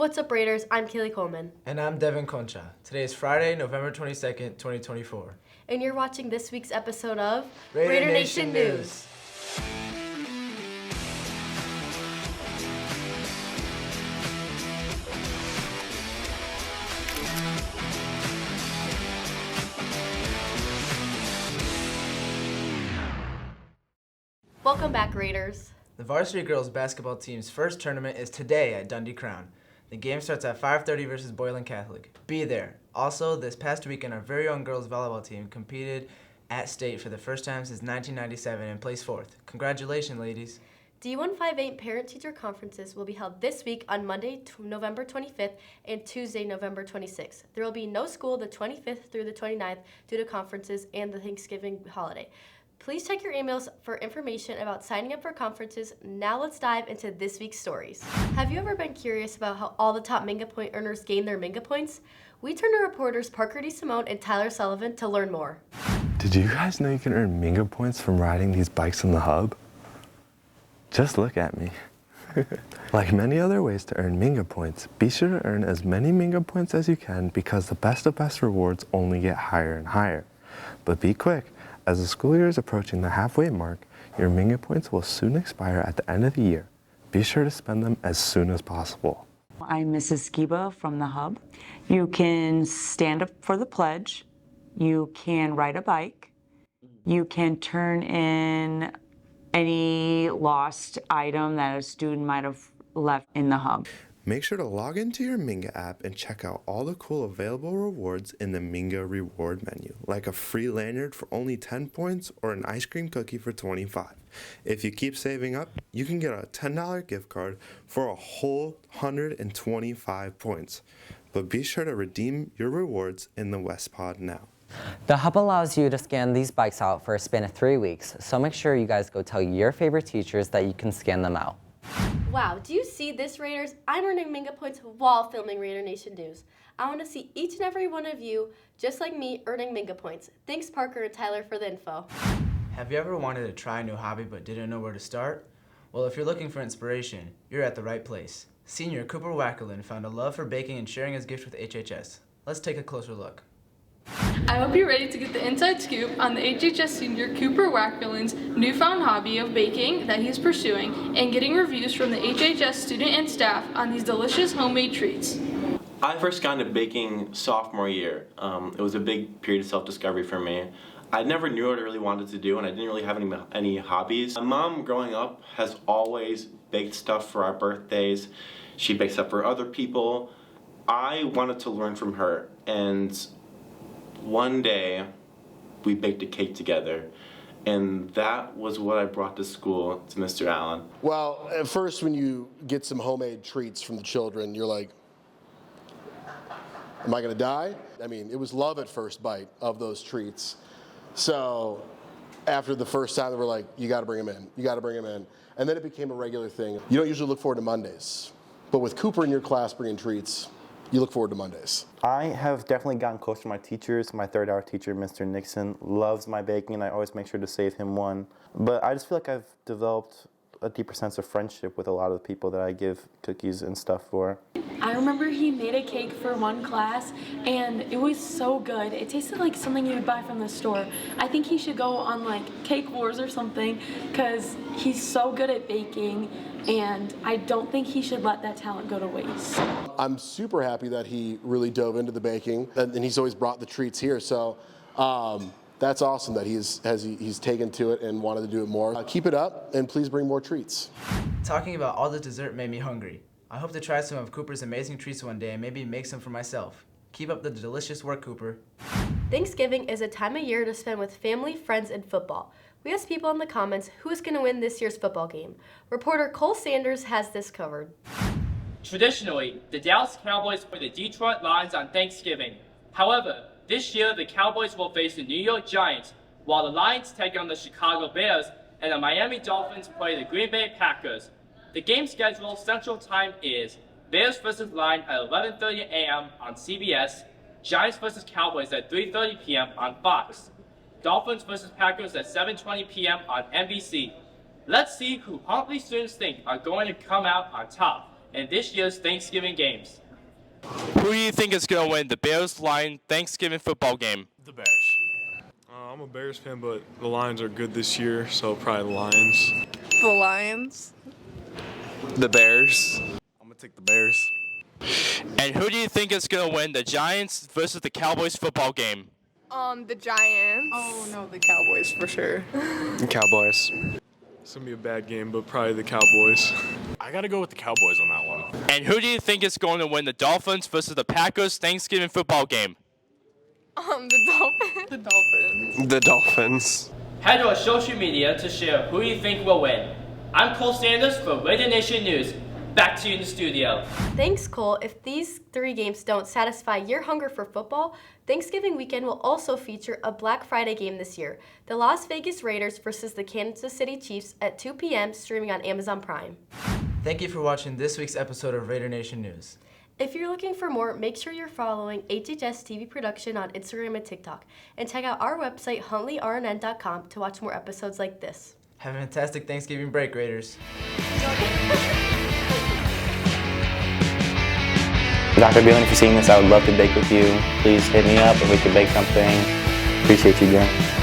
What's up, Raiders? I'm Kaylee Coleman. And I'm Devin Concha. Today is Friday, November 22nd, 2024. And you're watching this week's episode of Raider Nation News. Welcome back, Raiders. The varsity girls basketball team's first tournament is today at Dundee Crown. The game starts at 5:30 versus Boylan Catholic. Be there. Also, this past weekend, our very own girls volleyball team competed at state for the first time since 1997 and placed fourth. Congratulations, ladies. D158 parent-teacher conferences will be held this week on Monday, November 25th and Tuesday, November 26th. There will be no school the 25th through the 29th due to conferences and the Thanksgiving holiday. Please check your emails for information about signing up for conferences. Now let's dive into this week's stories. Have you ever been curious about how all the top Minga point earners gain their Minga points? We turned to reporters Parker DeSimone and Tyler Sullivan to learn more. Did you guys know you can earn Minga points from riding these bikes in the hub? Just look at me. Like many other ways to earn Minga points, be sure to earn as many Minga points as you can because the best of best rewards only get higher and higher. But be quick. As the school year is approaching the halfway mark, your Minga points will soon expire at the end of the year. Be sure to spend them as soon as possible. I'm Mrs. Skiba from the Hub. You can stand up for the pledge. You can ride a bike. You can turn in any lost item that a student might have left in the Hub. Make sure to log into your Minga app and check out all the cool available rewards in the Minga reward menu, like a free lanyard for only 10 points or an ice cream cookie for 25. If you keep saving up, you can get a $10 gift card for a whole 125 points. But be sure to redeem your rewards in the West Pod now. The Hub allows you to scan these bikes out for a span of 3 weeks, so make sure you guys go tell your favorite teachers that you can scan them out. Wow, do you see this, Raiders? I'm earning Minga points while filming Raider Nation News. I want to see each and every one of you, just like me, earning Minga points. Thanks, Parker and Tyler, for the info. Have you ever wanted to try a new hobby but didn't know where to start? Well, if you're looking for inspiration, you're at the right place. Senior Cooper Wackerlin found a love for baking and sharing his gift with HHS. Let's take a closer look. I hope you're ready to get the inside scoop on the HHS senior Cooper Wackerlin's newfound hobby of baking that he's pursuing and getting reviews from the HHS student and staff on these delicious homemade treats. I first got into baking sophomore year. It was a big period of self-discovery for me. I never knew what I really wanted to do and I didn't really have any hobbies. My mom growing up has always baked stuff for our birthdays. She bakes stuff for other people. I wanted to learn from her, and one day, we baked a cake together, and that was what I brought to school to Mr. Allen. Well, at first when you get some homemade treats from the children, you're like, am I gonna die? I mean, it was love at first bite of those treats. So after the first time, they were like, you gotta bring them in, you gotta bring them in. And then it became a regular thing. You don't usually look forward to Mondays, but with Cooper in your class bringing treats, you look forward to Mondays. I have definitely gotten close to my teachers. My third hour teacher, Mr. Nixon, loves my baking, and I always make sure to save him one. But I just feel like I've developed a deeper sense of friendship with a lot of the people that I give cookies and stuff for. I remember he made a cake for one class, and it was so good. It tasted like something you would buy from the store. I think he should go on like Cake Wars or something, because he's so good at baking, and I don't think he should let that talent go to waste. I'm super happy that he really dove into the baking, and he's always brought the treats here. So that's awesome that he's taken to it and wanted to do it more. Keep it up, and please bring more treats. Talking about all the dessert made me hungry. I hope to try some of Cooper's amazing treats one day and maybe make some for myself. Keep up the delicious work, Cooper. Thanksgiving is a time of year to spend with family, friends, and football. We asked people in the comments who is going to win this year's football game. Reporter Cole Sanders has this covered. Traditionally, the Dallas Cowboys play the Detroit Lions on Thanksgiving. However, this year the Cowboys will face the New York Giants, while the Lions take on the Chicago Bears and the Miami Dolphins play the Green Bay Packers. The game schedule Central Time is Bears vs. Lions at 11:30 a.m. on CBS, Giants vs. Cowboys at 3:30 p.m. on Fox, Dolphins vs. Packers at 7:20 p.m. on NBC. Let's see who Huntley students think are going to come out on top in this year's Thanksgiving games. Who do you think is going to win the Bears-Lions Thanksgiving football game? The Bears. I'm a Bears fan, but the Lions are good this year, so probably the Lions. The Lions. The Bears. I'm going to take the Bears. And who do you think is going to win the Giants versus the Cowboys football game? The Giants. Oh no, the Cowboys for sure. Cowboys. It's going to be a bad game, but probably the Cowboys. I got to go with the Cowboys on that one. And who do you think is going to win the Dolphins versus the Packers Thanksgiving football game? The Dolphins. The Dolphins. The Dolphins. Head to our social media to share who you think will win. I'm Cole Sanders for Raider Nation News. Back to you in the studio. Thanks, Cole. If these 3 games don't satisfy your hunger for football, Thanksgiving weekend will also feature a Black Friday game this year. The Las Vegas Raiders versus the Kansas City Chiefs at 2 p.m. streaming on Amazon Prime. Thank you for watching this week's episode of Raider Nation News. If you're looking for more, make sure you're following HHS TV Production on Instagram and TikTok. And check out our website, huntley.rnn.com, to watch more episodes like this. Have a fantastic Thanksgiving break, Raiders. Dr. Bjorn, if you're seeing this, I would love to bake with you. Please hit me up if we can bake something. Appreciate you, Jen.